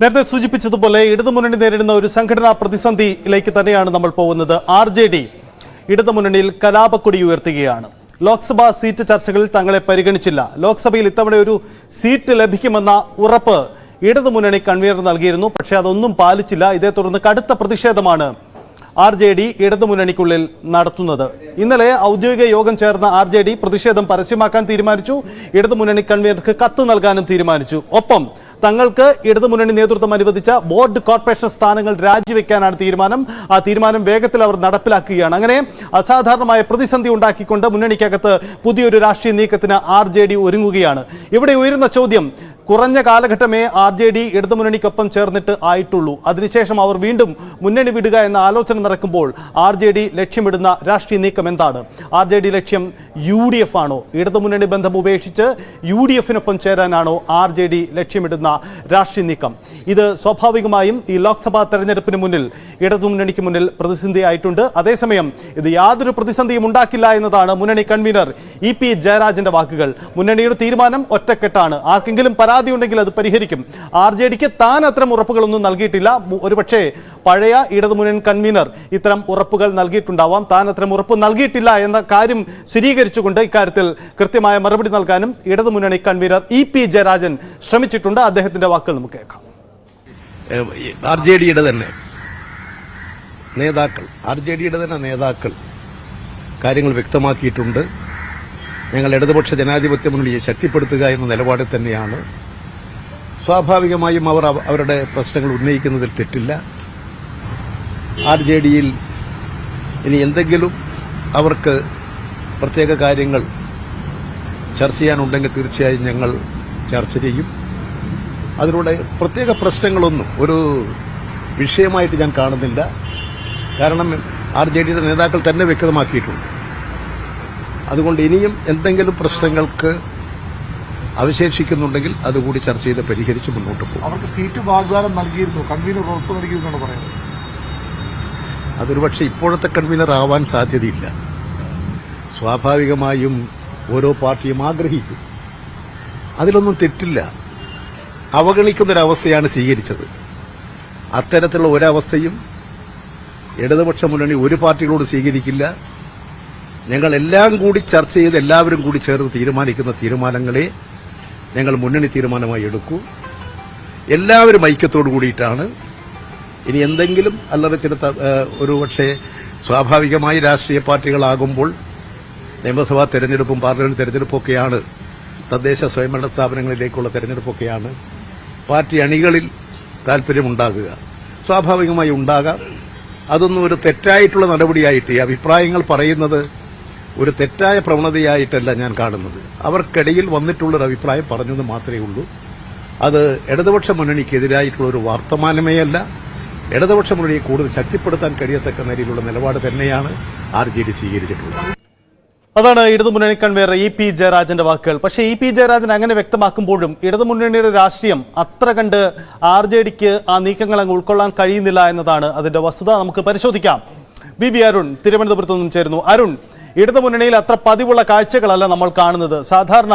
നേരത്തെ സൂചിപ്പിച്ചതുപോലെ ഇടതുമുന്നണി നേരിടുന്ന ഒരു സംഘടനാ പ്രതിസന്ധിയിലേക്ക് തന്നെയാണ് നമ്മൾ പോകുന്നത്. RJD ഇടതുമുന്നണിയിൽ കലാപക്കൊടി ഉയർത്തുകയാണ്. ലോക്സഭാ സീറ്റ് ചർച്ചകളിൽ തങ്ങളെ പരിഗണിച്ചില്ല. ലോക്സഭയിൽ ഇത്തവണ ഒരു സീറ്റ് ലഭിക്കുമെന്ന ഉറപ്പ് ഇടതുമുന്നണി കൺവീനർ നൽകിയിരുന്നു. പക്ഷേ അതൊന്നും പാലിച്ചില്ല. ഇതേ തുടർന്ന് കടുത്ത പ്രതിഷേധമാണ് RJD ഇടതുമുന്നണിക്കുള്ളിൽ നടത്തുന്നത്. ഇന്നലെ ഔദ്യോഗിക യോഗം ചേർന്ന RJD പ്രതിഷേധം പരസ്യമാക്കാൻ തീരുമാനിച്ചു. ഇടതുമുന്നണി കൺവീനർക്ക് കത്ത് നൽകാനും തീരുമാനിച്ചു. ഒപ്പം തങ്ങൾക്ക് ഇടതുമുന്നണി നേതൃത്വം അനുവദിച്ച ബോർഡ് കോർപ്പറേഷൻ സ്ഥാനങ്ങൾ രാജിവെക്കാനാണ് തീരുമാനം. ആ തീരുമാനം വേഗത്തിൽ അവർ നടപ്പിലാക്കുകയാണ്. അങ്ങനെ അസാധാരണമായ പ്രതിസന്ധി ഉണ്ടാക്കിക്കൊണ്ട് മുന്നണിക്കകത്ത് പുതിയൊരു രാഷ്ട്രീയ നീക്കത്തിന് RJD ഒരുങ്ങുകയാണ്. ഇവിടെ ഉയരുന്ന ചോദ്യം, കുറഞ്ഞ കാലഘട്ടമേ RJD ഇടതുമുന്നണിക്കൊപ്പം ചേർന്നിട്ട് ആയിട്ടുള്ളൂ. അതിനുശേഷം അവർ വീണ്ടും മുന്നണി വിടുക എന്ന ആലോചന നടക്കുമ്പോൾ RJD ലക്ഷ്യമിടുന്ന രാഷ്ട്രീയ നീക്കം എന്താണ്? RJD ലക്ഷ്യം UDF ആണോ? ഇടതുമുന്നണി ബന്ധം ഉപേക്ഷിച്ച് UDF-നൊപ്പം ചേരാനാണോ RJD ലക്ഷ്യമിടുന്ന രാഷ്ട്രീയ നീക്കം? ഇത് സ്വാഭാവികമായും ഈ ലോക്സഭാ തെരഞ്ഞെടുപ്പിന് മുന്നിൽ ഇടതുമുന്നണിക്ക് മുന്നിൽ പ്രതിസന്ധിയായിട്ടുണ്ട്. അതേസമയം ഇത് യാതൊരു പ്രതിസന്ധിയും ഉണ്ടാക്കില്ല എന്നതാണ് മുന്നണി കൺവീനർ EP ജയരാജന്റെ വാക്കുകൾ. മുന്നണിയുടെ തീരുമാനം ഒറ്റക്കെട്ടാണ്. ആർക്കെങ്കിലും പരാതി ഉണ്ടെങ്കിൽ അത് പരിഹരിക്കും. RJDക്ക് താൻ അത്തരം ഉറപ്പുകളൊന്നും നൽകിയിട്ടില്ല. ഒരുപക്ഷെ പഴയ ഇടതുമുന്നണി കൺവീനർ ഇത്തരം ഉറപ്പുകൾ നൽകിയിട്ടുണ്ടാവാം. താൻ അത്തരം ഉറപ്പ് നൽകിയിട്ടില്ല എന്ന കാര്യം സ്ഥിരീകരിച്ചുകൊണ്ട് ഇക്കാര്യത്തിൽ കൃത്യമായ മറുപടി നൽകാനും ഇടതുമുന്നണി കൺവീനർ EP ജയരാജൻ ശ്രമിച്ചിട്ടുണ്ട്. അദ്ദേഹത്തിന്റെ വാക്കുകൾ നമുക്ക് കേൾക്കാം. RJDയുടെ തന്നെ നേതാക്കൾ കാര്യങ്ങൾ വ്യക്തമാക്കിയിട്ടുണ്ട്. ഞങ്ങൾ ഇടതുപക്ഷ ജനാധിപത്യ മുന്നണിയെ ശക്തിപ്പെടുത്തുക എന്ന നിലപാടിൽ തന്നെയാണ്. സ്വാഭാവികമായും അവർ അവരുടെ പ്രശ്നങ്ങൾ ഉന്നയിക്കുന്നതിൽ തെറ്റില്ല. RJDയിൽ ഇനി എന്തെങ്കിലും അവർക്ക് പ്രത്യേക കാര്യങ്ങൾ ചർച്ച ചെയ്യാനുണ്ടെങ്കിൽ തീർച്ചയായും ഞങ്ങൾ ചർച്ച ചെയ്യും. അതിലൂടെ പ്രത്യേക പ്രശ്നങ്ങളൊന്നും ഒരു വിഷയമായിട്ട് ഞാൻ കാണുന്നില്ല. കാരണം RJDയുടെ നേതാക്കൾ തന്നെ വ്യക്തമാക്കിയിട്ടുണ്ട്. അതുകൊണ്ട് ഇനിയും എന്തെങ്കിലും പ്രശ്നങ്ങൾക്ക് അവശേഷിക്കുന്നുണ്ടെങ്കിൽ അതുകൂടി ചർച്ച ചെയ്ത് പരിഹരിച്ച് മുന്നോട്ട് പോകും. അവർക്ക് സീറ്റ് വാഗ്ദാനം നൽകിയിരുന്നു, കൺവീനർ ഉറപ്പ് നൽകിയിരുന്നാണ് പറയുന്നത്. അതൊരു പക്ഷേ ഇപ്പോഴത്തെ കൺവീനർ ആവാൻ സാധ്യതയില്ല. സ്വാഭാവികമായും ഓരോ പാർട്ടിയും ആഗ്രഹിക്കും. അതിലൊന്നും തെറ്റില്ല. അവഗണിക്കുന്നൊരവസ്ഥയാണ് സ്വീകരിച്ചത്. അത്തരത്തിലുള്ള ഒരവസ്ഥയും ഇടതുപക്ഷ മുന്നണി ഒരു പാർട്ടികളോട് സ്വീകരിക്കില്ല. ഞങ്ങൾ എല്ലാം കൂടി ചർച്ച ചെയ്ത് എല്ലാവരും കൂടി ചേർന്ന് തീരുമാനിക്കുന്ന തീരുമാനങ്ങളെ ഞങ്ങൾ മുന്നണി തീരുമാനമായി എടുക്കൂ. എല്ലാവരും ഐക്യത്തോടു കൂടിയിട്ടാണ്. ഇനി എന്തെങ്കിലും അല്ലറച്ചില ഒരുപക്ഷെ സ്വാഭാവികമായി രാഷ്ട്രീയ പാർട്ടികളാകുമ്പോൾ നിയമസഭാ തെരഞ്ഞെടുപ്പും പാർലമെന്റ് തെരഞ്ഞെടുപ്പൊക്കെയാണ്, തദ്ദേശ സ്വയംഭരണ സ്ഥാപനങ്ങളിലേക്കുള്ള തെരഞ്ഞെടുപ്പൊക്കെയാണ്. പാർട്ടി അണികളിൽ താൽപര്യമുണ്ടാകുക സ്വാഭാവികമായി ഉണ്ടാകാം. അതൊന്നും ഒരു തെറ്റായിട്ടുള്ള നടപടിയായിട്ട് ഈ അഭിപ്രായങ്ങൾ പറയുന്നത് ഒരു തെറ്റായ പ്രവണതയായിട്ടല്ല ഞാൻ കാണുന്നത്. അവർക്കിടയിൽ വന്നിട്ടുള്ളൊരു അഭിപ്രായം പറഞ്ഞത് മാത്രമേ ഉള്ളൂ. അത് ഇടതുപക്ഷ മുന്നണിക്കെതിരായിട്ടുള്ള ഒരു വർത്തമാനമേ അല്ല. ഇടതുപക്ഷ മുന്നണിയെ കൂടുതൽ ശക്തിപ്പെടുത്താൻ കഴിയത്തക്ക നിലയിലുള്ള നിലപാട് തന്നെയാണ് RJD സ്വീകരിച്ചിട്ടുള്ളത്. അതാണ് ഇടതുമുന്നണി കൺവീനർ EP ജയരാജന്റെ വാക്കുകൾ. പക്ഷേ EP ജയരാജൻ അങ്ങനെ വ്യക്തമാക്കുമ്പോഴും ഇടതുമുന്നണിയുടെ രാഷ്ട്രീയം അത്ര കണ്ട് RJDക്ക് ആ നീക്കങ്ങൾ അങ്ങ് ഉൾക്കൊള്ളാൻ കഴിയുന്നില്ല എന്നതാണ് അതിന്റെ വസ്തുത. നമുക്ക് പരിശോധിക്കാം. VV അരുൺ തിരുവനന്തപുരത്ത് നിന്നും ചേരുന്നു. അരുൺ, ഇടതുമുന്നണിയിൽ അത്ര പതിവുള്ള കാഴ്ചകളല്ല നമ്മൾ കാണുന്നത്. സാധാരണ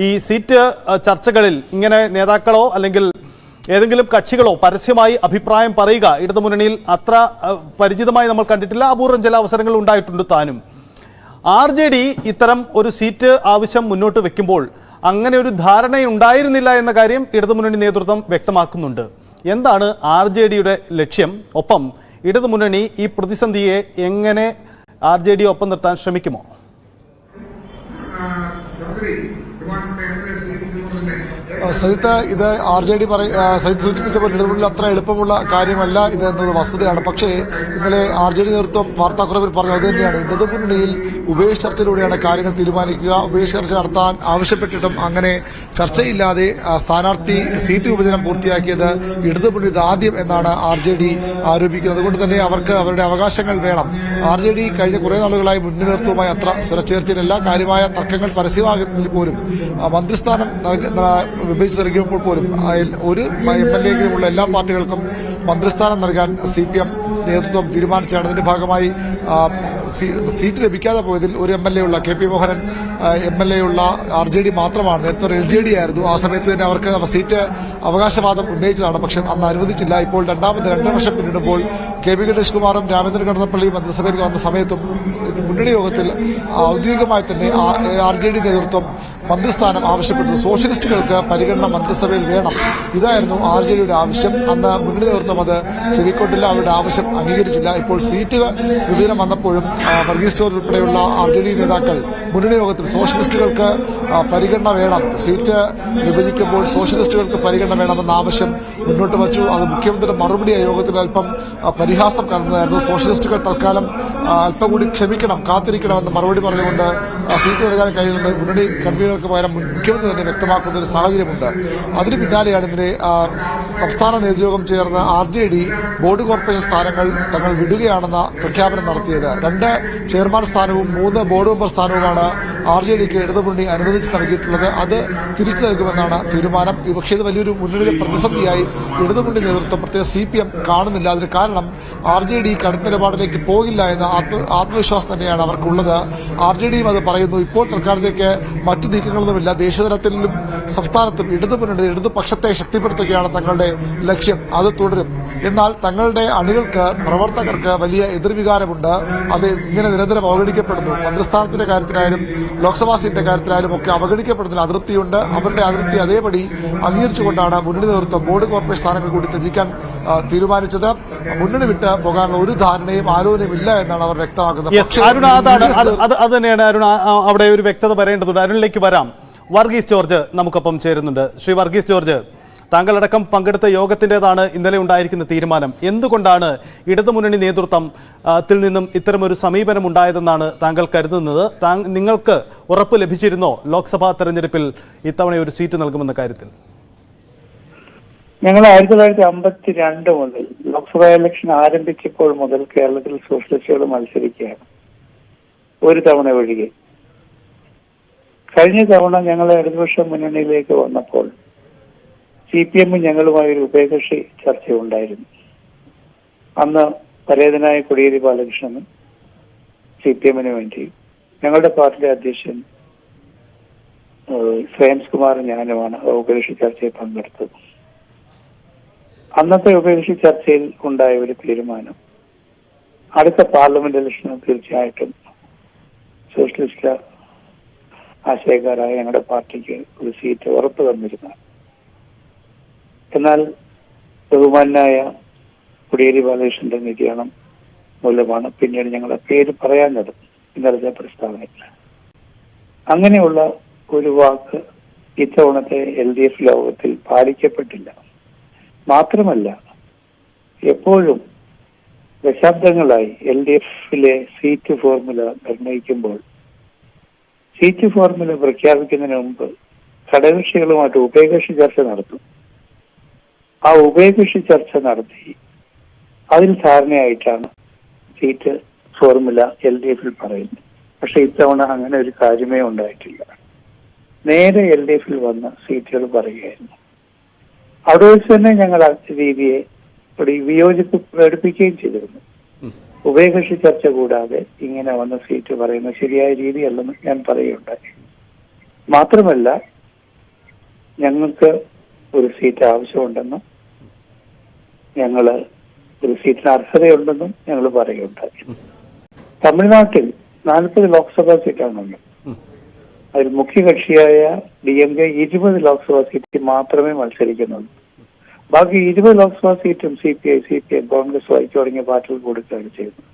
ഈ സീറ്റ് ചർച്ചകളിൽ ഇങ്ങനെ നേതാക്കളോ അല്ലെങ്കിൽ ഏതെങ്കിലും കക്ഷികളോ പരസ്യമായി അഭിപ്രായം പറയുക ഇടതുമുന്നണിയിൽ അത്ര പരിചിതമായി നമ്മൾ കണ്ടിട്ടില്ല. അപൂർവം ചില അവസരങ്ങൾ ഉണ്ടായിട്ടുണ്ട് താനും. RJD ഇത്തരം ഒരു സീറ്റ് ആവശ്യം മുന്നോട്ട് വെക്കുമ്പോൾ അങ്ങനെ ഒരു ധാരണയുണ്ടായിരുന്നില്ല എന്ന കാര്യം ഇടതുമുന്നണി നേതൃത്വം വ്യക്തമാക്കുന്നുണ്ട്. എന്താണ് RJDയുടെ ലക്ഷ്യം? ഒപ്പം ഇടതുമുന്നണി ഈ പ്രതിസന്ധിയെ എങ്ങനെ RJD ഒപ്പം നിർത്താൻ ശ്രമിക്കുമോ? സജിത്ത്, ഇത് RJD സജിത്ത് സൂചിപ്പിച്ചപ്പോൾ ഇടപെടൽ അത്ര എളുപ്പമുള്ള കാര്യമല്ല ഇത് എന്നത് വസ്തുതയാണ്. പക്ഷേ ഇന്നലെ RJD നേതൃത്വം വാർത്താക്കുറിപ്പിൽ പറഞ്ഞു അത് തന്നെയാണ്. ഇടതുമുന്നണിയിൽ ഉഭയകക്ഷി ചർച്ചയിലൂടെയാണ് കാര്യങ്ങൾ തീരുമാനിക്കുക. ഉഭയകക്ഷി ചർച്ച നടത്താൻ ആവശ്യപ്പെട്ടിട്ടും അങ്ങനെ ചർച്ചയില്ലാതെ സ്ഥാനാർത്ഥി സീറ്റ് വിഭജനം പൂർത്തിയാക്കിയത് ഇടതുമുന്നണി ആദ്യം എന്നാണ് RJD ആരോപിക്കുന്നത്. അതുകൊണ്ട് തന്നെ അവർക്ക് അവരുടെ അവകാശങ്ങൾ വേണം. RJD കഴിഞ്ഞ കുറേ നാളുകളായി മുന്നണി നേതൃത്വവുമായി അത്ര സ്വരച്ചേർച്ചയിലല്ല. കാര്യമായ തർക്കങ്ങൾ പരസ്യമാകുന്നതിൽ പോലും മന്ത്രിസ്ഥാനം വിഭജിച്ച് നൽകിയപ്പോൾ പോലും ഒരു MLA-എങ്കിലുമുള്ള എല്ലാ പാർട്ടികൾക്കും മന്ത്രിസ്ഥാനം നൽകാൻ CPM നേതൃത്വം തീരുമാനിച്ചാണ്. ഇതിന്റെ ഭാഗമായി സീറ്റ് ലഭിക്കാതെ പോയതിൽ ഒരു MLA ഉള്ള KP മോഹനൻ MLA ഉള്ള RJD മാത്രമാണ്. നേരത്തെ ഒരു LJD ആയിരുന്നു. ആ സമയത്ത് തന്നെ അവർക്ക് സീറ്റ് അവകാശവാദം ഉന്നയിച്ചതാണ്. പക്ഷെ അന്ന് അനുവദിച്ചില്ല. ഇപ്പോൾ 2 വർഷം പിന്നിടുമ്പോൾ KP ഗണേഷ് കുമാറും രാമേന്ദ്രൻ കടന്നപ്പള്ളിയും മന്ത്രിസഭയിൽ വന്ന സമയത്തും മുന്നണി യോഗത്തിൽ ഔദ്യോഗികമായി തന്നെ RJD നേതൃത്വം മന്ത്രിസ്ഥാനം ആവശ്യപ്പെട്ടു. സോഷ്യലിസ്റ്റുകൾക്ക് പരിഗണന മന്ത്രിസഭയിൽ വേണം, ഇതായിരുന്നു RJDയുടെ ആവശ്യം. അന്ന് മുന്നണി നേതൃത്വം അത് ചെവിക്കൊണ്ടില്ല, അവരുടെ ആവശ്യം അംഗീകരിച്ചില്ല. ഇപ്പോൾ സീറ്റ് വിഭജനം വന്നപ്പോഴും വർഗീസ് ജോർജ് ഉൾപ്പെടെയുള്ള RJD നേതാക്കൾ മുന്നണി യോഗത്തിൽ സോഷ്യലിസ്റ്റുകൾക്ക് പരിഗണന വേണം, സീറ്റ് വിഭജിക്കുമ്പോൾ സോഷ്യലിസ്റ്റുകൾക്ക് പരിഗണന വേണമെന്ന ആവശ്യം മുന്നോട്ട് വച്ചു. അത് മുഖ്യമന്ത്രിയുടെ മറുപടിയായി യോഗത്തിൽ അല്പം പരിഹാസം കാണുന്നതായിരുന്നു. സോഷ്യലിസ്റ്റുകൾ തൽക്കാലം അല്പം കൂടി ക്ഷമിക്കണം, കാത്തിരിക്കണമെന്ന് മറുപടി പറഞ്ഞുകൊണ്ട് സീറ്റ് നൽകാൻ കഴിയുമെന്ന് മുന്നണി കൺവീനർക്ക് പകരം മുഖ്യമന്ത്രി തന്നെ വ്യക്തമാക്കുന്ന ഒരു സാഹചര്യമുണ്ട്. അതിന് പിന്നാലെയാണ് ഇന്നലെ സംസ്ഥാന നേതൃയോഗം ചേർന്ന് RJD ബോർഡ് കോർപ്പറേഷൻ സ്ഥാനങ്ങൾ തങ്ങൾ വിടുകയാണെന്ന പ്രഖ്യാപനം നടത്തിയത്. 2 ചെയർമാൻ സ്ഥാനവും 3 ബോർഡ് മെമ്പർ സ്ഥാനവുമാണ് RJDക്ക് ഇടതുമുന്നണി അനുവദിച്ച് നൽകിയിട്ടുള്ളത്. അത് തിരിച്ചു നൽകുമെന്നാണ് തീരുമാനം. പക്ഷേ ഇത് വലിയൊരു മുന്നണിയിലെ പ്രതിസന്ധിയായി ഇടതുമുന്നണി നേതൃത്വം, പ്രത്യേക CPM കാണുന്നില്ല. അതിന് കാരണം RJD കടുത്ത നിലപാടിലേക്ക് പോകില്ല എന്ന ആത്മവിശ്വാസം തന്നെയാണ് അവർക്കുള്ളത്. RJDയും അത് പറയുന്നു. ഇപ്പോൾ തൽക്കാലത്തേക്ക് മറ്റു നീക്കങ്ങളൊന്നുമില്ല. ദേശീയതലത്തിലും സംസ്ഥാനത്തും ഇടതുപക്ഷത്തെ ശക്തിപ്പെടുത്തുകയാണ് തങ്ങളുടെ ലക്ഷ്യം. അത് തുടരും. എന്നാൽ തങ്ങളുടെ അണികൾക്ക്, പ്രവർത്തകർക്ക് വലിയ എതിർവികാരമുണ്ട്. അത് ഇങ്ങനെ നിരന്തരം അവഗണിക്കപ്പെടുന്നു. മന്ത്രിസ്ഥാനത്തിന്റെ കാര്യത്തിലായാലും ലോക്സഭാ സീറ്റിന്റെ കാര്യത്തിലായാലും ഒക്കെ അവഗണിക്കപ്പെടുന്നതിൽ അതൃപ്തിയുണ്ട്. അവരുടെ അതൃപ്തി അതേപടി അംഗീകരിച്ചുകൊണ്ടാണ് മുന്നണി നേതൃത്വം ബോർഡ് കോർപ്പറേഷൻ സ്ഥാനങ്ങൾ കൂടി ത്യജിക്കാൻ തീരുമാനിച്ചത്. മുന്നണി വിട്ട് പോകാനുള്ള ഒരു ധാരണയും ആലോചനയും ഇല്ല എന്നാണ് അവർ വ്യക്തമാക്കുന്നത്. അരുൺ, അത് തന്നെയാണ് അരുൺ, അവിടെ ഒരു വ്യക്തത വരേണ്ടതുണ്ട്. അരുണിലേക്ക് വരാം. വർഗീസ് ജോർജ് നമുക്കൊപ്പം ചേരുന്നുണ്ട്. ശ്രീ വർഗീസ് ജോർജ്, താങ്കളടക്കം പങ്കെടുത്ത യോഗത്തിൻ്റെതാണ് ഇന്നലെ ഉണ്ടായിരിക്കുന്ന തീരുമാനം. എന്തുകൊണ്ടാണ് ഇടതുമുന്നണി നേതൃത്വത്തിൽ നിന്നും ഇത്തരമൊരു സമീപനം ഉണ്ടായതെന്നാണ് താങ്കൾ കരുതുന്നത്? നിങ്ങൾക്ക് ഉറപ്പ് ലഭിച്ചിരുന്നോ ലോക്സഭാ തെരഞ്ഞെടുപ്പിൽ ഇത്തവണ ഒരു സീറ്റ് നൽകുമെന്ന കാര്യത്തിൽ? ഞങ്ങൾ 1952 മുതൽ ലോക്സഭാ ഇലക്ഷൻ ആരംഭിച്ചപ്പോൾ മുതൽ കേരളത്തിൽ സോഷ്യലിസ്റ്റുകൾ മത്സരിക്കുകയാണ്, ഒരു തവണ ഒഴികെ. കഴിഞ്ഞ തവണ ഞങ്ങൾ ഇടതുപക്ഷ മുന്നണിയിലേക്ക് വന്നപ്പോൾ CPM ഞങ്ങളുമായി ഒരു ഉഭയകക്ഷി ചർച്ചയുണ്ടായിരുന്നു. അന്ന് പരേതനായ കോടിയേരി ബാലകൃഷ്ണനും CPM-ന് വേണ്ടി ഞങ്ങളുടെ പാർട്ടിയുടെ അധ്യക്ഷൻ ശ്രേയംസ് കുമാർ ഞാനുമാണ് ഉഭയകക്ഷി ചർച്ചയിൽ പങ്കെടുത്തത്. അന്നത്തെ ഉഭയകക്ഷി ചർച്ചയിൽ ഉണ്ടായ ഒരു തീരുമാനം, അടുത്ത പാർലമെന്റ് ഇലക്ഷന് തീർച്ചയായിട്ടും സോഷ്യലിസ്റ്റ് ആശയക്കാരായ ഞങ്ങളുടെ പാർട്ടിക്ക് ഒരു സീറ്റ് ഉറപ്പ് തന്നിരുന്നു. എന്നാൽ ബഹുമാനായ കോടിയേരി ബാലകൃഷ്ണന്റെ നിര്യാണം മൂലമാണ് പിന്നീട് ഞങ്ങളുടെ പേര് പറയാഞ്ഞത് ഇന്നലത്തെ പ്രസ്താവനയിൽ. അങ്ങനെയുള്ള ഒരു വാക്ക് ഇത്തവണത്തെ LDF യോഗത്തിൽ പാലിക്കപ്പെട്ടില്ല. മാത്രമല്ല, എപ്പോഴും ദശാബ്ദങ്ങളായി LDF-ലെ സീറ്റ് ഫോർമുല നിർണയിക്കുമ്പോൾ സീറ്റ് ഫോർമുല പ്രഖ്യാപിക്കുന്നതിന് മുമ്പ് ഘടകകക്ഷികളുമായിട്ട് ഉഭയകക്ഷി ചർച്ച നടത്തും. ആ ഉഭയകക്ഷി ചർച്ച നടത്തി അതിൽ ധാരണയായിട്ടാണ് സീറ്റ് ഫോർമുല LDF-ൽ പറയുന്നത്. പക്ഷെ ഇത്തവണ അങ്ങനെ ഒരു കാര്യമേ ഉണ്ടായിട്ടില്ല. നേരെ LDF-ൽ വന്ന് സീറ്റുകൾ പറയുകയായിരുന്നു. അവിടെ വെച്ച് തന്നെ ഞങ്ങൾ ആ രീതിയെ ഒരു വിയോജിപ്പ് പ്രകടിപ്പിക്കുകയും ചെയ്തിരുന്നു. ഉഭയകക്ഷി ചർച്ച കൂടാതെ ഇങ്ങനെ വന്ന സീറ്റ് പറയുന്നത് ശരിയായ രീതിയല്ലെന്ന് ഞാൻ പറയുകയുണ്ടായി. മാത്രമല്ല, ഞങ്ങൾക്ക് ഒരു സീറ്റ് ആവശ്യമുണ്ടെന്നും ഞങ്ങള് ഒരു സീറ്റിന് അർഹതയുണ്ടെന്നും ഞങ്ങൾ പറയുകയുണ്ടായി. തമിഴ്നാട്ടിൽ 40 ലോക്സഭാ സീറ്റാണുള്ളത്. അതിൽ മുഖ്യകക്ഷിയായ DMK 20 ലോക്സഭാ സീറ്റ് മാത്രമേ മത്സരിക്കുന്നുള്ളൂ. ബാക്കി 20 ലോക്സഭാ സീറ്റും CPI, CPM, കോൺഗ്രസ് വായിച്ചു തുടങ്ങിയ പാർട്ടികൾ കൊടുക്കുകയാണ് ചെയ്യുന്നത്.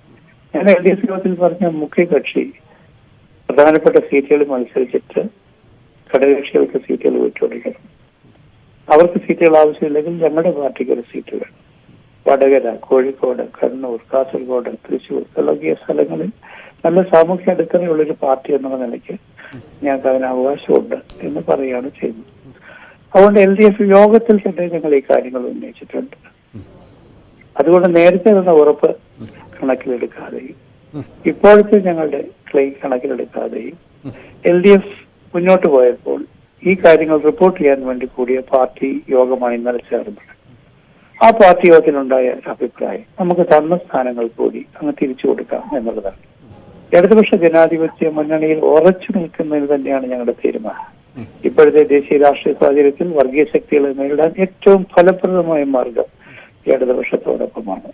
ഞാൻ LDF യോഗത്തിൽ പറഞ്ഞ മുഖ്യകക്ഷി പ്രധാനപ്പെട്ട സീറ്റുകളിൽ മത്സരിച്ചിട്ട് ഘടകകക്ഷികൾക്ക് സീറ്റുകൾ വിട്ടുകൊടുക്കണം. അവർക്ക് സീറ്റുകൾ ആവശ്യമില്ലെങ്കിൽ ഞങ്ങളുടെ പാർട്ടിക്ക് ഒരു സീറ്റ് വേണം. വടകര, കോഴിക്കോട്, കണ്ണൂർ, കാസർഗോഡ്, തൃശ്ശൂർ തുടങ്ങിയ സ്ഥലങ്ങളിൽ നല്ല സാമൂഹ്യ അടിത്തറയുള്ളൊരു പാർട്ടി എന്നുള്ള നിലയ്ക്ക് ഞങ്ങൾക്ക് അതിന് അവകാശമുണ്ട് എന്ന് പറയുകയാണ് ചെയ്യുന്നത്. അതുകൊണ്ട് LDF യോഗത്തിൽ തന്നെ ഞങ്ങൾ ഈ കാര്യങ്ങൾ ഉന്നയിച്ചിട്ടുണ്ട്. അതുകൊണ്ട് നേരത്തെ തന്ന ഉറപ്പ് കണക്കിലെടുക്കാതെയും ഇപ്പോഴത്തെ ഞങ്ങളുടെ ക്ലെയിം കണക്കിലെടുക്കാതെയും LDF മുന്നോട്ട് പോയപ്പോൾ ഈ കാര്യങ്ങൾ റിപ്പോർട്ട് ചെയ്യാൻ വേണ്ടി കൂടിയ പാർട്ടി യോഗമാണ് ഇന്നലെ ചേർന്നത്. ആ പാർട്ടി യോഗത്തിലുണ്ടായ അഭിപ്രായം നമുക്ക് തന്ന സ്ഥാനങ്ങൾ കൂടി അങ്ങ് തിരിച്ചു കൊടുക്കാം എന്നുള്ളതാണ്. ഇടതുപക്ഷ ജനാധിപത്യ മുന്നണിയിൽ ഉറച്ചു നിൽക്കുന്നതിന് തന്നെയാണ് ഞങ്ങളുടെ തീരുമാനം. ഇപ്പോഴത്തെ ദേശീയ രാഷ്ട്രീയ സാഹചര്യത്തിൽ വർഗീയ ശക്തികളെ നേരിടാൻ ഏറ്റവും ഫലപ്രദമായ മാർഗം ഇടതുപക്ഷത്തോടൊപ്പമാണ്.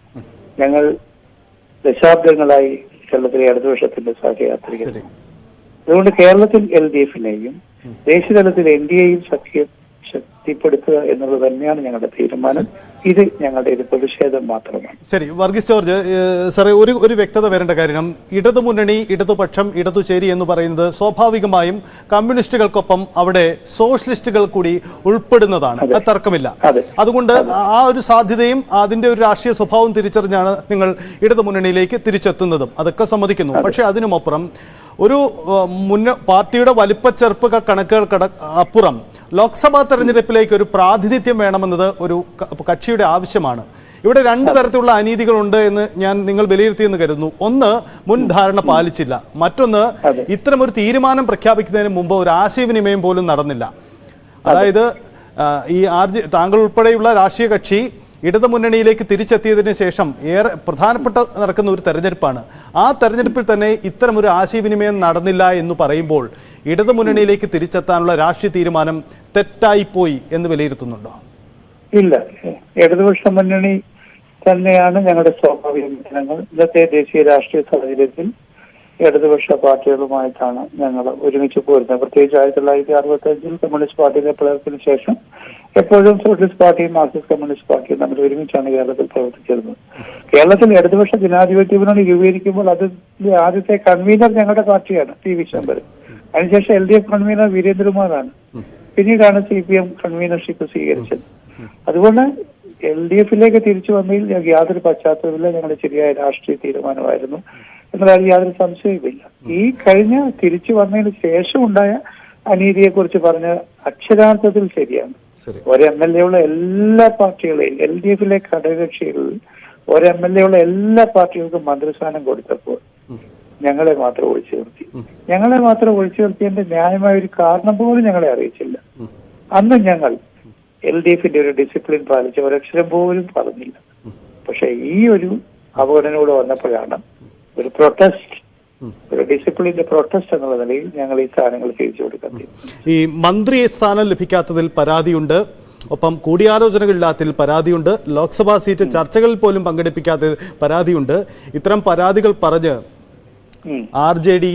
ഞങ്ങൾ ദശാബ്ദങ്ങളായി കേരളത്തിലെ ഇടതുപക്ഷത്തിന്റെ സഹയാത്രികരാണ്. അതുകൊണ്ട് കേരളത്തിൽ LDF-നെയും ദേശീയതലത്തിൽ NDAയും ശക്തിപ്പെടുത്തുക എന്നുള്ളത് തന്നെയാണ് ഞങ്ങളുടെ തീരുമാനം. ഇത് ഞങ്ങളുടെ ഒരു പ്രതിഷേധം മാത്രമാണ്. ശരി, വർഗീസ് ജോർജ് സാറേ, ഒരു വ്യക്തത വരേണ്ട കാര്യം, ഇടതുമുന്നണി, ഇടതുപക്ഷം, ഇടതുചേരി എന്ന് പറയുന്നത് സ്വാഭാവികമായും കമ്മ്യൂണിസ്റ്റുകൾക്കൊപ്പം അവിടെ സോഷ്യലിസ്റ്റുകൾ കൂടി ഉൾപ്പെടുന്നതാണ്, അത് തർക്കമില്ല. അതുകൊണ്ട് ആ ഒരു സാധ്യതയും അതിന്റെ ഒരു രാഷ്ട്രീയ സ്വഭാവം തിരിച്ചറിഞ്ഞാണ് നിങ്ങൾ ഇടതുമുന്നണിയിലേക്ക് തിരിച്ചെത്തുന്നതും, അതൊക്കെ സമ്മതിക്കുന്നു. പക്ഷെ അതിനുമപ്പുറം ഒരു പാർട്ടിയുടെ വലിപ്പച്ചെറുപ്പ് കണക്കുകൾ അപ്പുറം ലോക്സഭാ തെരഞ്ഞെടുപ്പിലേക്ക് ഒരു പ്രാതിനിധ്യം വേണമെന്നത് ഒരു കക്ഷിയുടെ ആവശ്യമാണ്. ഇവിടെ രണ്ട് തരത്തിലുള്ള അനീതികളുണ്ട് എന്ന് നിങ്ങൾ വിലയിരുത്തിയെന്ന് കരുതുന്നു. ഒന്ന്, മുൻധാരണ പാലിച്ചില്ല. മറ്റൊന്ന്, ഇത്തരമൊരു തീരുമാനം പ്രഖ്യാപിക്കുന്നതിന് മുമ്പ് ഒരു ആശയവിനിമയം പോലും നടന്നില്ല. അതായത് ഈ താങ്കൾ ഉൾപ്പെടെയുള്ള രാഷ്ട്രീയ കക്ഷി ഇടതുമുന്നണിയിലേക്ക് തിരിച്ചെത്തിയതിന് ശേഷം ഏറെ പ്രധാനപ്പെട്ട നടക്കുന്ന ഒരു തെരഞ്ഞെടുപ്പാണ്. ആ തെരഞ്ഞെടുപ്പിൽ തന്നെ ഇത്തരമൊരു ആശയവിനിമയം നടന്നില്ല എന്ന് പറയുമ്പോൾ ഇടതുമുന്നണിയിലേക്ക് തിരിച്ചെത്താനുള്ള രാഷ്ട്രീയ തീരുമാനം തെറ്റായിപ്പോയി എന്ന് വിലയിരുത്തുന്നുണ്ടോ? ഇല്ല, ഇടതുപക്ഷ മുന്നണി തന്നെയാണ് ഞങ്ങളുടെ സ്വാഭാവിക ജനങ്ങൾ. ഇന്നത്തെ ദേശീയ രാഷ്ട്രീയ സാഹചര്യത്തിൽ ഇടതുപക്ഷ പാർട്ടികളുമായിട്ടാണ് ഞങ്ങൾ ഒരുമിച്ച് പോരുന്നത്. പ്രത്യേകിച്ച് 1965 കമ്മ്യൂണിസ്റ്റ് പാർട്ടിയുടെ പിളർപ്പിന് ശേഷം എപ്പോഴും സോഷ്യലിസ്റ്റ് പാർട്ടിയും മാർക്സിസ്റ്റ് കമ്മ്യൂണിസ്റ്റ് പാർട്ടിയും തമ്മിൽ ഒരുമിച്ചാണ് കേരളത്തിൽ പ്രവർത്തിച്ചിരുന്നത്. കേരളത്തിൽ ഇടതുപക്ഷ ജനാധിപത്യ മുന്നണി രൂപീകരിക്കുമ്പോൾ അതിന്റെ ആദ്യത്തെ കൺവീനർ ഞങ്ങളുടെ പാർട്ടിയാണ്, ടി വിശ്വംഭരൻ. അതിനുശേഷം LDF കൺവീനർ വീരേന്ദ്രകുമാറാണ്. പിന്നീടാണ് CPM കൺവീനർഷിപ്പ് സ്വീകരിച്ചത്. അതുകൊണ്ട് LDF-ലേക്ക് തിരിച്ചു വന്നതിൽ യാതൊരു പശ്ചാത്തലമില്ല. ഞങ്ങളുടെ ശരിയായ രാഷ്ട്രീയ തീരുമാനമായിരുന്നു എന്നതിൽ യാതൊരു സംശയവുമില്ല. ഈ കഴിഞ്ഞ തിരിച്ചു വന്നതിന് ശേഷം ഉണ്ടായ അനീതിയെ കുറിച്ച് പറഞ്ഞ അക്ഷരാർത്ഥത്തിൽ ശരിയാണ്. ഒരു MLA ഉള്ള എല്ലാ പാർട്ടികളെയും LDF-ലെ ഘടകകക്ഷികളിൽ ഒരു MLA ഉള്ള എല്ലാ പാർട്ടികൾക്കും മന്ത്രിസ്ഥാനം കൊടുത്തപ്പോൾ ഞങ്ങളെ മാത്രം ഒഴിച്ചു നിർത്തി. ഞങ്ങളെ മാത്രം ഒഴിച്ചു നിർത്തിയതിന്റെ ന്യായമായ ഒരു കാരണം പോലും ഞങ്ങളെ അറിയിച്ചില്ല. അന്ന് ഞങ്ങൾ LDF-ന്റെ ഒരു ഡിസിപ്ലിൻ പാലിച്ച ഒരക്ഷരം പോലും പറഞ്ഞില്ല. പക്ഷെ ഈ ഒരു അവഗണനയോട് വന്നപ്പോഴാണ് ഒരു പ്രൊട്ടസ്റ്റ്, ഒരു ഡിസിപ്ലിന്റെ പ്രൊട്ടസ്റ്റ് എന്നുള്ള നിലയിൽ ഞങ്ങൾ ഈ സ്ഥാനങ്ങൾ തിരിച്ചു കൊടുക്കുന്നത്. ഈ മന്ത്രി സ്ഥാനം ലഭിക്കാത്തതിൽ പരാതിയുണ്ട്, ഒപ്പം കൂടിയാലോചനകളില്ലാത്തതിൽ പരാതിയുണ്ട്, ലോക്സഭാ സീറ്റ് ചർച്ചകളിൽ പോലും പങ്കെടുപ്പിക്കാത്തതിൽ പരാതിയുണ്ട്. ഇത്തരം പരാതികൾ പറഞ്ഞ് RJD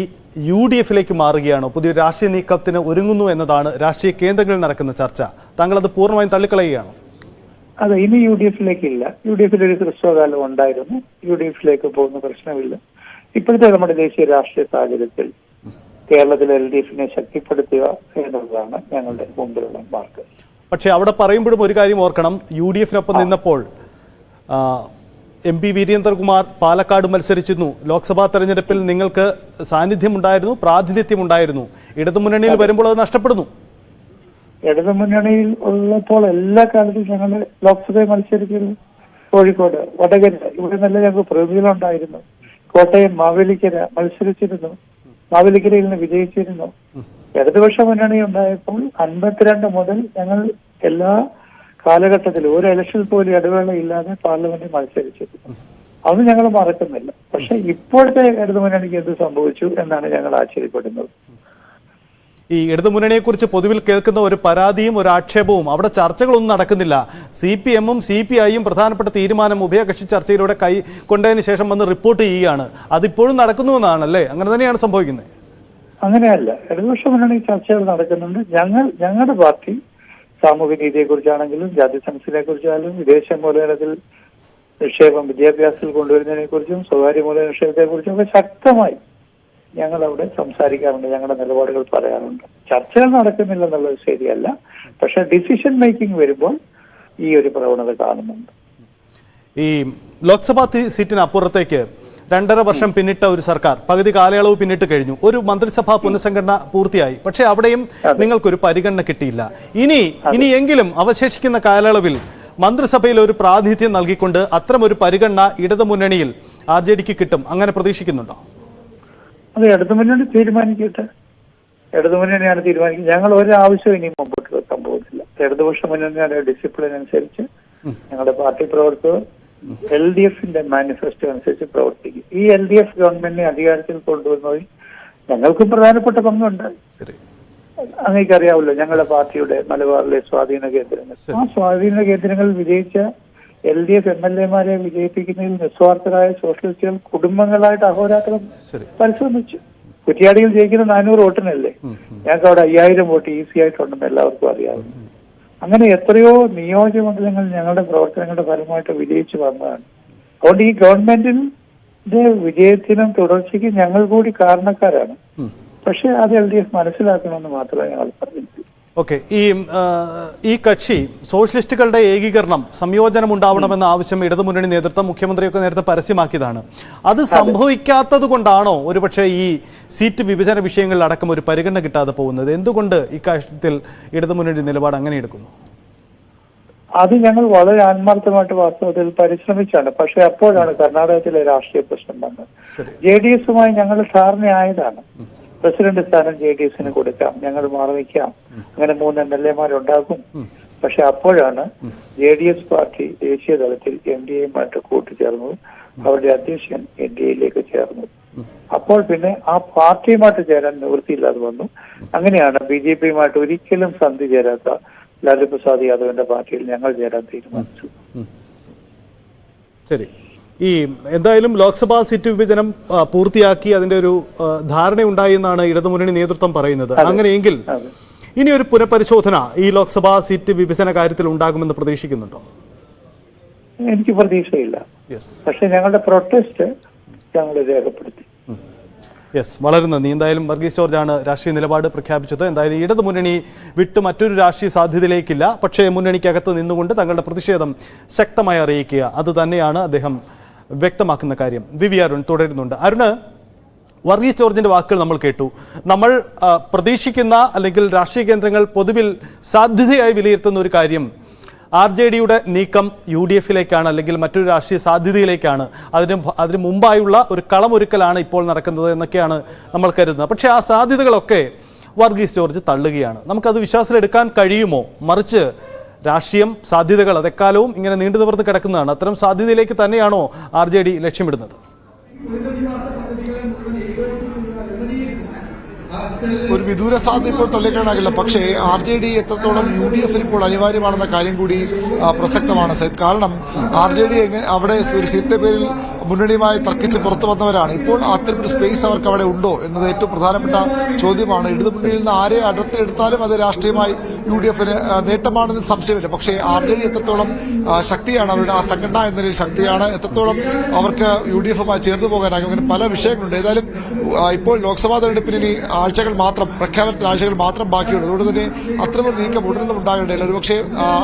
UDF-ലേക്ക് മാറുകയാണോ? പുതിയൊരു രാഷ്ട്രീയ നീക്കത്തിന് ഒരുങ്ങുന്നു എന്നതാണ് രാഷ്ട്രീയ കേന്ദ്രങ്ങളിൽ നടക്കുന്ന ചർച്ച. താങ്കൾ അത് പൂർണ്ണമായും തള്ളിക്കളയുകയാണോ? അതെ, ഇനി UDF-ലേക്കില്ല. UDF-ൽ ഒരു ഹ്രസ്വകാലം ഉണ്ടായിരുന്നു. UDF-ലേക്ക് പോകുന്ന പ്രശ്നമില്ല. ഇപ്പോഴത്തെ നമ്മുടെ ദേശീയ രാഷ്ട്രീയ സാഹചര്യത്തിൽ കേരളത്തിലെ LDF-നെ ശക്തിപ്പെടുത്തുക എന്നുള്ളതാണ് ഞങ്ങളുടെ മുമ്പിലുള്ള മാർക്ക്. പക്ഷെ അവിടെ പറയുമ്പോഴും ഒരു കാര്യം ഓർക്കണം, UDF-നൊപ്പം നിന്നപ്പോൾ MP വീരേന്ദ്രകുമാർ പാലക്കാട് മത്സരിച്ചിരുന്നു. ലോക്സഭാ തെരഞ്ഞെടുപ്പിൽ നിങ്ങൾക്ക് സാന്നിധ്യമുണ്ടായിരുന്നു, പ്രാതിനിധ്യമുണ്ടായിരുന്നു. ഇടതുമുന്നണിയിൽ വരുമ്പോൾ അത് നഷ്ടപ്പെടുന്നു. ഇടതുമുന്നണിയിൽ ഉള്ളപ്പോൾ എല്ലാ കാലത്തും ഞങ്ങൾ ലോക്സഭയിൽ മത്സരിച്ചിരുന്നു. കോഴിക്കോട്, വടകര, ഇവിടെ നല്ല ഞങ്ങൾക്ക് പ്രതിനിധികളുണ്ടായിരുന്നു. കോട്ടയം, മാവേലിക്കര മത്സരിച്ചിരുന്നു. മാവേലിക്കരയിൽ നിന്ന് വിജയിച്ചിരുന്നു. ഇടതുപക്ഷ മുന്നണി ഉണ്ടായപ്പോൾ 52 മുതൽ ഞങ്ങൾ എല്ലാ കാലഘട്ടത്തിലും ഒരു ഇലക്ഷൻ പോലും ഇടവേള ഇല്ലാതെ പാർലമെന്റിൽ മത്സരിച്ചിരുന്നു. അത് ഞങ്ങൾ മറക്കുന്നില്ല. പക്ഷെ ഇപ്പോഴത്തെ ഇടതുമുന്നണിക്ക് എന്ത് സംഭവിച്ചു എന്നാണ് ഞങ്ങൾ ആശ്ചര്യപ്പെടുന്നത്. ഈ ഇടതുമുന്നണിയെക്കുറിച്ച് പൊതുവിൽ കേൾക്കുന്ന ഒരു പരാതിയും ഒരു ആക്ഷേപവും അവിടെ ചർച്ചകളൊന്നും നടക്കുന്നില്ല. CPM-ഉം CPI-യും പ്രധാനപ്പെട്ട തീരുമാനം ഉഭയകക്ഷി ചർച്ചയിലൂടെ കൊണ്ടതിന് ശേഷം വന്ന് റിപ്പോർട്ട് ചെയ്യുകയാണ്. അതിപ്പോഴും നടക്കുന്നുവെന്നാണല്ലേ? അങ്ങനെ തന്നെയാണ് സംഭവിക്കുന്നത്? അങ്ങനെയല്ല, ഇടതുപക്ഷ മുന്നണി ചർച്ചകൾ നടക്കുന്നുണ്ട്. ഞങ്ങളുടെ പാർട്ടി സാമൂഹ്യ നീതിയെക്കുറിച്ചാണെങ്കിലും ജാതി സംസ്ഥയെ കുറിച്ചാണെങ്കിലും വിദേശ മൂലധനത്തിൽ നിക്ഷേപം വിദ്യാഭ്യാസത്തിൽ കൊണ്ടുവരുന്നതിനെ കുറിച്ചും സ്വകാര്യ മൂലധന നിക്ഷേപത്തെക്കുറിച്ചും ഒക്കെ ശക്തമായി ഞങ്ങൾ അവിടെ സംസാരിക്കാറുണ്ട്, ഞങ്ങളുടെ നിലപാടുകൾ പറയാറുണ്ട്. ചർച്ചകൾ നടക്കുന്നില്ലെന്നുള്ളത് ശരിയല്ല. പക്ഷെ ഡിസിഷൻ മേക്കിംഗ് വരുമ്പോൾ ഈ ഒരു പ്രവണത കാണുന്നുണ്ട്. ഈ ലോക്സഭാ സീറ്റിന് അപ്പുറത്തേക്ക് 2.5 വർഷം പിന്നിട്ട ഒരു സർക്കാർ, പകുതി കാലയളവ് പിന്നിട്ട് കഴിഞ്ഞു. ഒരു മന്ത്രിസഭാ പുനഃസംഘടന പൂർത്തിയായി. പക്ഷെ അവിടെയും നിങ്ങൾക്കൊരു പരിഗണന കിട്ടിയില്ല. ഇനിയെങ്കിലും അവശേഷിക്കുന്ന കാലയളവിൽ മന്ത്രിസഭയിൽ ഒരു പ്രാതിനിധ്യം നൽകിക്കൊണ്ട് അത്തരമൊരു പരിഗണന ഇടതുമുന്നണിയിൽ RJDക്ക് കിട്ടും, അങ്ങനെ പ്രതീക്ഷിക്കുന്നുണ്ടോ? അത് ഇടതുമുന്നണി തീരുമാനിക്കട്ടെ. ഇടതുമുന്നണിയാണ് തീരുമാനിക്കുന്നത്. ഞങ്ങൾ ഒരാവശ്യവും ഇനി മുമ്പോട്ട് വെക്കാൻ പോകുന്നില്ല. ഇടതുപക്ഷ മുന്നണിയുടെ ഡിസിപ്ലിൻ അനുസരിച്ച് ഞങ്ങളുടെ പാർട്ടി പ്രവർത്തകർ LDFന്റെ മാനിഫെസ്റ്റോ അനുസരിച്ച് പ്രവർത്തിക്കും. ഈ LDF ഗവൺമെന്റിനെ അധികാരത്തിൽ കൊണ്ടുവന്നതിൽ ഞങ്ങൾക്കും പ്രധാനപ്പെട്ട പങ്കുണ്ട്. അങ്ങേക്കറിയാവല്ലോ ഞങ്ങളുടെ പാർട്ടിയുടെ മലബാറിലെ സ്വാധീന കേന്ദ്രങ്ങൾ. ആ സ്വാധീന കേന്ദ്രങ്ങളിൽ വിജയിച്ച LDF MLA-മാരെ വിജയിപ്പിക്കുന്നതിൽ നിസ്വാർത്ഥരായ സോഷ്യലിസ്റ്റുകൾ കുടുംബങ്ങളായിട്ട് അഹോരാത്രം പരിശ്രമിച്ചു. കുറ്റിയാടിയിൽ ജയിക്കുന്ന 400 വോട്ടിനല്ലേ, ഞങ്ങൾക്ക് അവിടെ 5000 വോട്ട് ഈസി ആയിട്ടുണ്ടെന്ന് എല്ലാവർക്കും അറിയാവുന്നു. അങ്ങനെ എത്രയോ നിയോജകമണ്ഡലങ്ങൾ ഞങ്ങളുടെ പ്രവർത്തനങ്ങളുടെ ഫലമായിട്ട് വിജയിച്ചു വന്നതാണ്. അതുകൊണ്ട് ഈ ഗവൺമെന്റിന്റെ വിജയത്തിനും തുടർച്ചയ്ക്ക് ഞങ്ങൾ കൂടി കാരണക്കാരാണ്. പക്ഷെ അത് LDF മനസ്സിലാക്കണമെന്ന് മാത്രമേ ഞങ്ങൾ പറഞ്ഞിട്ടുള്ളൂ. ഓക്കെ, ഈ കക്ഷി സോഷ്യലിസ്റ്റുകളുടെ ഏകീകരണം സംയോജനം ഉണ്ടാവണമെന്ന ആവശ്യം ഇടതുമുന്നണി നേതൃത്വം മുഖ്യമന്ത്രിയൊക്കെ നേരത്തെ പരസ്യമാക്കിയതാണ്. അത് സംഭവിക്കാത്തത് കൊണ്ടാണോ ഒരുപക്ഷെ ഈ സീറ്റ് വിഭജന വിഷയങ്ങളിൽ അടക്കം ഒരു പരിഗണന കിട്ടാതെ പോകുന്നത്? എന്തുകൊണ്ട് ഇക്കാര്യത്തിൽ ഇടതുമുന്നണി നിലപാട് അങ്ങനെ എടുക്കുന്നു? അത് ഞങ്ങൾ വളരെ ആത്മാർത്ഥമായിട്ട് വാസ്തവത്തിൽ പരിശ്രമിച്ചാണ്. പക്ഷെ അപ്പോഴാണ് കർണാടകത്തിലെ രാഷ്ട്രീയ പ്രശ്നം വന്നത്. JDS-ഉമായി ഞങ്ങൾ ധാരണയായതാണ്. പ്രസിഡന്റ് സ്ഥാനം JDS-ന് കൊടുക്കാം, ഞങ്ങൾ മാറി വയ്ക്കാം, അങ്ങനെ 3 MLA-മാരുണ്ടാകും. പക്ഷെ അപ്പോഴാണ് JDS പാർട്ടി ദേശീയ തലത്തിൽ NDA-യുമായിട്ട് കൂട്ടിച്ചേർന്നത്, അവരുടെ അധ്യക്ഷൻ NDA-യിലേക്ക് ചേർന്നത്. അപ്പോൾ പിന്നെ ആ പാർട്ടിയുമായിട്ട് ചേരാൻ നിവൃത്തിയില്ലാതെ വന്നു. അങ്ങനെയാണ് BJP-യുമായിട്ട് ഒരിക്കലും സന്ധി ചേരാത്ത ലാലു പ്രസാദ് യാദവിന്റെ പാർട്ടിയിൽ ഞങ്ങൾ ചേരാൻ തീരുമാനിച്ചു. ശരി, ഈ എന്തായാലും ലോക്സഭാ സീറ്റ് വിഭജനം പൂർത്തിയാക്കി അതിന്റെ ഒരു ധാരണയുണ്ടായി എന്നാണ് ഇടതുമുന്നണി നേതൃത്വം പറയുന്നത്. അങ്ങനെയെങ്കിൽ ഇനി ഒരു പുനഃപരിശോധന ഈ ലോക്സഭാ സീറ്റ് വിഭജന കാര്യത്തിൽ ഉണ്ടാകുമെന്ന് പ്രതീക്ഷിക്കുന്നുണ്ടോ? എനിക്ക് പ്രതീക്ഷയില്ല. പക്ഷെ ഞങ്ങളുടെ പ്രൊട്ടസ്റ്റ് ഞങ്ങൾ രേഖപ്പെടുത്തി. വളരെ നന്ദി. എന്തായാലും വർഗീസ് ജോർജാണ് രാഷ്ട്രീയ നിലപാട് പ്രഖ്യാപിച്ചത്. എന്തായാലും ഇടതുമുന്നണി വിട്ട് മറ്റൊരു രാഷ്ട്രീയ സാധ്യതയിലേക്കില്ല, പക്ഷേ മുന്നണിക്കകത്ത് നിന്നുകൊണ്ട് തങ്ങളുടെ പ്രതിഷേധം ശക്തമായി അറിയിക്കുക, അത് തന്നെയാണ് അദ്ദേഹം വ്യക്തമാക്കുന്ന കാര്യം. വി അരുൺ തുടരുന്നുണ്ട്. അരുണ്, വർഗീസ് ജോർജിന്റെ വാക്കുകൾ നമ്മൾ കേട്ടു. നമ്മൾ പ്രതീക്ഷിക്കുന്ന അല്ലെങ്കിൽ രാഷ്ട്രീയ കേന്ദ്രങ്ങൾ പൊതുവിൽ സാധ്യതയായി വിലയിരുത്തുന്ന ഒരു കാര്യം RJD-യുടെ നീക്കം UDF-ലേക്കാണ് അല്ലെങ്കിൽ മറ്റൊരു രാഷ്ട്രീയ സാധ്യതയിലേക്കാണ്, അതിന് മുമ്പായുള്ള ഒരു കളമൊരുക്കലാണ് ഇപ്പോൾ നടക്കുന്നത് എന്നൊക്കെയാണ് നമ്മൾ കരുതുന്നത്. പക്ഷേ ആ സാധ്യതകളൊക്കെ വർഗീസ് ജോർജ് തള്ളുകയാണ്. നമുക്കത് വിശ്വാസത്തിലെടുക്കാൻ കഴിയുമോ? മറിച്ച് രാഷ്ട്രീയം സാധ്യതകൾ അതെക്കാലവും ഇങ്ങനെ നീണ്ടു നിവർന്ന് കിടക്കുന്നതാണ്. അത്തരം സാധ്യതയിലേക്ക് തന്നെയാണോ RJD ലക്ഷ്യമിടുന്നത്? ഒരു വിദൂര സാധ്യത ഇപ്പോൾ തള്ളിക്കാനാകില്ല. പക്ഷേ RJD എത്രത്തോളം UDF-ന് ഇപ്പോൾ അനിവാര്യമാണെന്ന കാര്യം കൂടി പ്രസക്തമാണ് സൈദ്. കാരണം RJD അവിടെ ഒരു സീറ്റിന്റെ പേരിൽ മുന്നണിയുമായി തർക്കിച്ച് പുറത്തു വന്നവരാണ്. ഇപ്പോൾ അത്തരമൊരു സ്പേസ് അവർക്ക് അവിടെ ഉണ്ടോ എന്നത് ഏറ്റവും പ്രധാനപ്പെട്ട ചോദ്യമാണ്. ഇടതുമുന്നണിയിൽ നിന്ന് ആരെ അടുത്തെടുത്താലും അത് രാഷ്ട്രീയമായി UDF-ന് നേട്ടമാണെന്ന് സംശയമില്ല. പക്ഷേ RJD എത്രത്തോളം ശക്തിയാണ്, അവരുടെ ആ സംഘടന എന്ന നിലയിൽ ശക്തിയാണ്, എത്രത്തോളം അവർക്ക് UDF-മായി ചേർന്ന് പോകാനാകും, അങ്ങനെ പല വിഷയങ്ങളുണ്ട്. ഏതായാലും ഇപ്പോൾ ലോക്സഭാ തെരഞ്ഞെടുപ്പിന് ഇനി പ്രഖ്യാപനത്തിന് ആഴ്ചകൾ മാത്രം ബാക്കിയുണ്ട്. അതുകൊണ്ട് തന്നെ അത്തരമൊരു നീക്കം ഉടനൊന്നും ഉണ്ടാകേണ്ടതില്ല. ഒരുപക്ഷെ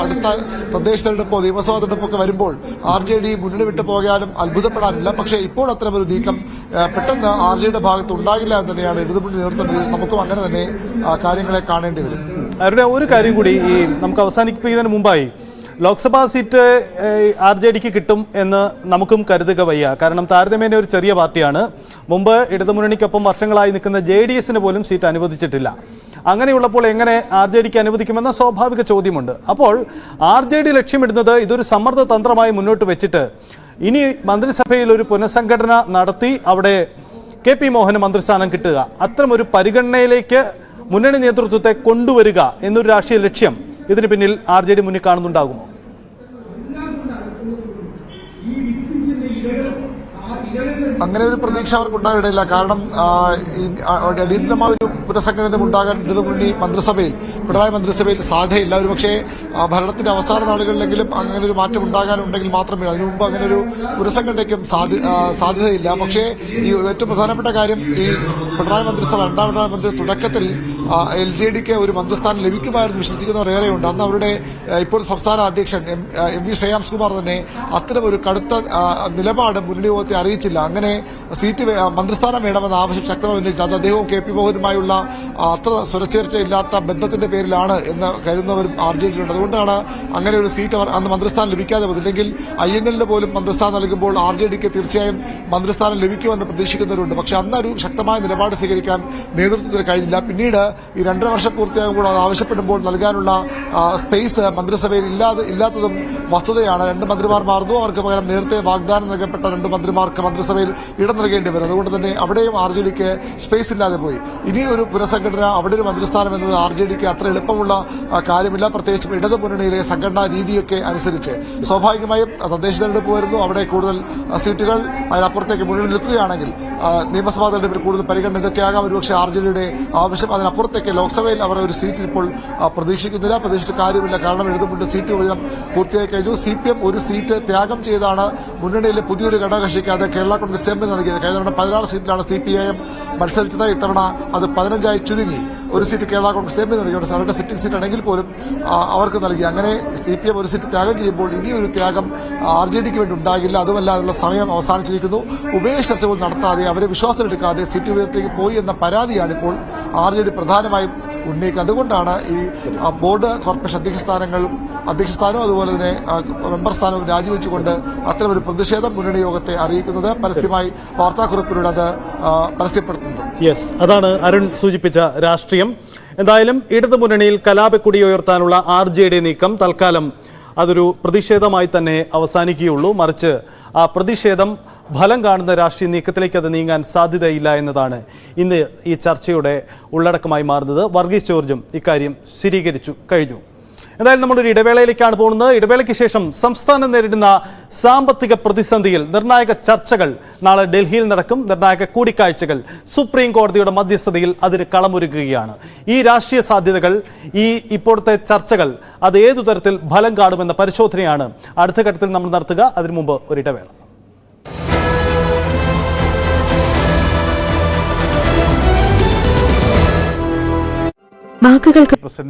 അടുത്ത തദ്ദേശ തെരഞ്ഞെടുപ്പോ നിയമസഭാ തെരഞ്ഞെടുപ്പൊക്കെ വരുമ്പോൾ RJD മുന്നണി വിട്ടു പോകാനും അത്ഭുതപ്പെടാനില്ല. പക്ഷേ ഇപ്പോൾ അത്തരമൊരു നീക്കം പെട്ടെന്ന് RJD-യുടെ ഭാഗത്ത് ഉണ്ടാകില്ല എന്ന് തന്നെയാണ് ഇടതുമുന്നണി നേതൃത്വം. നമുക്കും അങ്ങനെ തന്നെ കാര്യങ്ങളെ കാണേണ്ടി വരും. അവരുടെ ഒരു കാര്യം കൂടി ഈ നമുക്ക് അവസാനിപ്പിക്കുന്നതിന് മുമ്പായി, ലോക്സഭാ സീറ്റ് RJD-ക്ക് കിട്ടും എന്ന് നമുക്കും കരുതുക വയ്യ. കാരണം താരതമ്യേന ഒരു ചെറിയ പാർട്ടിയാണ്. മുമ്പ് ഇടതുമുന്നണിക്കൊപ്പം വർഷങ്ങളായി നിൽക്കുന്ന JDS-ന് പോലും സീറ്റ് അനുവദിച്ചിട്ടില്ല. അങ്ങനെയുള്ളപ്പോൾ എങ്ങനെ RJD-ക്ക് അനുവദിക്കുമെന്ന സ്വാഭാവിക ചോദ്യമുണ്ട്. അപ്പോൾ RJD ലക്ഷ്യമിടുന്നത് ഇതൊരു സമ്മർദ്ദ തന്ത്രമായി മുന്നോട്ട് വെച്ചിട്ട് ഇനി മന്ത്രിസഭയിൽ ഒരു പുനഃസംഘടന നടത്തി അവിടെ KP മോഹന് മന്ത്രിസ്ഥാനം കിട്ടുക, അത്തരമൊരു പരിഗണനയിലേക്ക് മുന്നണി നേതൃത്വത്തെ കൊണ്ടുവരിക എന്നൊരു രാഷ്ട്രീയ ലക്ഷ്യം ഇതിന് പിന്നിൽ RJD മുന്നിൽ കാണുന്നുണ്ടാകുമോ? അങ്ങനെ ഒരു പ്രതീക്ഷ അവർക്ക് ഉണ്ടാകില്ല. കാരണം അടിയന്തരമായ ഒരു പുനഃസംഘടന ഉണ്ടാകാൻ ഇടതുമുന്നണി മന്ത്രിസഭയിൽ, പിണറായി മന്ത്രിസഭയിൽ സാധ്യതയില്ല. ഒരു പക്ഷേ ഭരണത്തിന്റെ അവസാന നാളുകളിലെങ്കിലും അങ്ങനെ ഒരു മാറ്റം ഉണ്ടാകാനുണ്ടെങ്കിൽ മാത്രമേ, അതിനു മുമ്പ് അങ്ങനെ ഒരു പുനഃസംഘടനയ്ക്കും സാധ്യതയില്ല. പക്ഷേ ഈ ഏറ്റവും പ്രധാനപ്പെട്ട കാര്യം, ഈ പിണറായി മന്ത്രിസഭ, രണ്ടാം പിണറായി മന്ത്രി തുടക്കത്തിൽ LJD-ക്ക് ഒരു മന്ത്രിസ്ഥാനം ലഭിക്കുമായിരുന്നു വിശ്വസിക്കുന്നവർ ഏറെയുണ്ട്. അന്ന് അവരുടെ ഇപ്പോൾ സംസ്ഥാന അധ്യക്ഷൻ MV ശ്രേയാംസ് കുമാർ തന്നെ അത്തരമൊരു കടുത്ത നിലപാട് മുന്നണി യോഗത്തെ അറിയിച്ചില്ല. അങ്ങനെ സീറ്റ് മന്ത്രിസ്ഥാനം വേണമെന്ന ആവശ്യം ശക്തമായി ഉന്നയിച്ചു. അത് അദ്ദേഹവും KP മോഹനുമായുള്ള തമ്മിലുള്ള അത്ര സ്വരച്ചേർച്ചയില്ലാത്ത ബന്ധത്തിന്റെ പേരിലാണ് എന്ന് കരുതുന്നവരും RJD ഉണ്ട്. അതുകൊണ്ടാണ് അങ്ങനെ ഒരു സീറ്റ് അവർ അന്ന് മന്ത്രിസ്ഥാനം ലഭിക്കാതെ പോയത്. ഇല്ലെങ്കിൽ INL പോലും മന്ത്രിസ്ഥാനം നൽകുമ്പോൾ RJDക്ക് തീർച്ചയായും മന്ത്രിസ്ഥാനം ലഭിക്കുമെന്ന് പ്രതീക്ഷിക്കുന്നവരുണ്ട്. പക്ഷെ അന്നൊരു ശക്തമായ നിലപാട് സ്വീകരിക്കാൻ നേതൃത്വത്തിന് കഴിഞ്ഞില്ല. പിന്നീട് ഈ 2.5 വർഷം പൂർത്തിയാകുമ്പോൾ അത് ആവശ്യപ്പെടുമ്പോൾ നൽകാനുള്ള സ്പേസ് മന്ത്രിസഭയിൽ ഇല്ലാത്തതും വസ്തുതയാണ്. 2 മന്ത്രിമാർ മാറുന്നു. അവർക്ക് പകരം നേരത്തെ വാഗ്ദാനം നൽകപ്പെട്ട 2 മന്ത്രിമാർക്ക് മന്ത്രിസഭയിൽ ഇടം നൽകേണ്ടി വരും. അതുകൊണ്ട് തന്നെ അവിടെയും RJDക്ക് സ്പേസ് ഇല്ലാതെ പോയി. ഇനി ഒരു പുനഃസംഘടന, അവിടെ ഒരു മന്ത്രിസ്ഥാനം എന്നത് RJDക്ക് അത്ര എളുപ്പമുള്ള കാര്യമില്ല. പ്രത്യേകിച്ചും ഇടതു മുന്നണിയിലെ സംഘടനാ രീതിയൊക്കെ അനുസരിച്ച് സ്വാഭാവികമായും തദ്ദേശ തെരഞ്ഞെടുപ്പ് വരുന്നു. അവിടെ കൂടുതൽ സീറ്റുകൾ അതിനപ്പുറത്തേക്ക് മുന്നിൽ നിൽക്കുകയാണെങ്കിൽ നിയമസഭാ തെരഞ്ഞെടുപ്പിൽ കൂടുതൽ പരിഗണന ഇതൊക്കെയാകാം ഒരുപക്ഷെ RJDയുടെ ആവശ്യം. അതിനപ്പുറത്തേക്ക് ലോക്സഭയിൽ അവർ ഒരു സീറ്റ് ഇപ്പോൾ പ്രതീക്ഷിക്കുന്നില്ല. പ്രതീക്ഷിച്ചിട്ട് കാര്യമില്ല. കാരണം ഇടതുമുന്നണി സീറ്റ് വിഭജനം പൂർത്തിയായി കഴിഞ്ഞു. CPM ഒരു സീറ്റ് ത്യാഗം ചെയ്താണ് മുന്നണിയിലെ പുതിയൊരു ഘടകകക്ഷിക്ക് അത് കേരള കോൺഗ്രസ് എം നൽകിയത്. കഴിഞ്ഞ തവണ 16 സീറ്റിലാണ് CPIM മത്സരിച്ചത്. ഇത്തവണ അത് 15 ചുരുങ്ങി. ഒരു സീറ്റ് കേരള കോൺഗ്രസ് എം നൽകി. അവരുടെ സിറ്റിംഗ് സീറ്റ് ആണെങ്കിൽ പോലും അവർക്ക് നൽകി. അങ്ങനെ CPM ഒരു സീറ്റ് ത്യാഗം ചെയ്യുമ്പോൾ ഇനിയൊരു ത്യാഗം RJDക്ക് വേണ്ടി ഉണ്ടാകില്ല. അതുമല്ല, അതിനുള്ള സമയം അവസാനിച്ചിരിക്കുന്നു. ഉഭയകക്ഷി ചർച്ചകൾ നടത്താതെ, അവരെ വിശ്വാസത്തിലെടുക്കാതെ സീറ്റ് വിഭജനത്തിലേക്ക് പോയി എന്ന പരാതിയാണ് ഇപ്പോൾ RJD പ്രധാനമായും ഉന്നയിക്കുന്നത്. അതുകൊണ്ടാണ് ഈ ബോർഡ് കോർപ്പറേഷൻ അധ്യക്ഷ സ്ഥാനവും അതുപോലെ തന്നെ മെമ്പർ സ്ഥാനവും രാജിവെച്ചുകൊണ്ട് അത്തരമൊരു പ്രതിഷേധം മുന്നണി യോഗത്തെ അറിയിക്കുന്നത്, പരസ്യമായി വാർത്താക്കുറിപ്പിലൂടെ അത് പരസ്യപ്പെടുത്തുന്നത്. യെസ്, അതാണ് അരുൺ സൂചിപ്പിച്ച രാഷ്ട്രീയം. എന്തായാലും ഇടതുമുന്നണിയിൽ കലാപക്കൊടി ഉയർത്താനുള്ള RJD നീക്കം തൽക്കാലം അതൊരു പ്രതിഷേധമായി തന്നെ അവസാനിക്കുകയുള്ളൂ. മറിച്ച് ആ പ്രതിഷേധം ഫലം കാണുന്ന രാഷ്ട്രീയ നീക്കത്തിലേക്ക് അത് നീങ്ങാൻ സാധ്യതയില്ല എന്നതാണ് ഇന്ന് ഈ ചർച്ചയുടെ ഉള്ളടക്കമായി മാറുന്നത്. വർഗീസ് ജോർജും ഇക്കാര്യം സ്ഥിരീകരിച്ചു കഴിഞ്ഞു. എന്തായാലും നമ്മളൊരു ഇടവേളയിലേക്കാണ് പോകുന്നത്. ഇടവേളയ്ക്ക് ശേഷം സംസ്ഥാനം നേരിടുന്ന സാമ്പത്തിക പ്രതിസന്ധിയിൽ നിർണായക ചർച്ചകൾ നാളെ ഡൽഹിയിൽ നടക്കും. നിർണായക കൂടിക്കാഴ്ചകൾ സുപ്രീം കോടതിയുടെ മധ്യസ്ഥതയിൽ അതിന് കളമൊരുക്കുകയാണ്. ഈ രാഷ്ട്രീയ സാധ്യതകൾ, ഈ ഇപ്പോഴത്തെ ചർച്ചകൾ അത് ഏതു തരത്തിൽ ഫലം കാണുമെന്ന പരിശോധനയാണ് അടുത്ത ഘട്ടത്തിൽ നമ്മൾ നടത്തുക. അതിനു മുമ്പ് ഒരു ഇടവേള. വാക്കുകൾക്ക്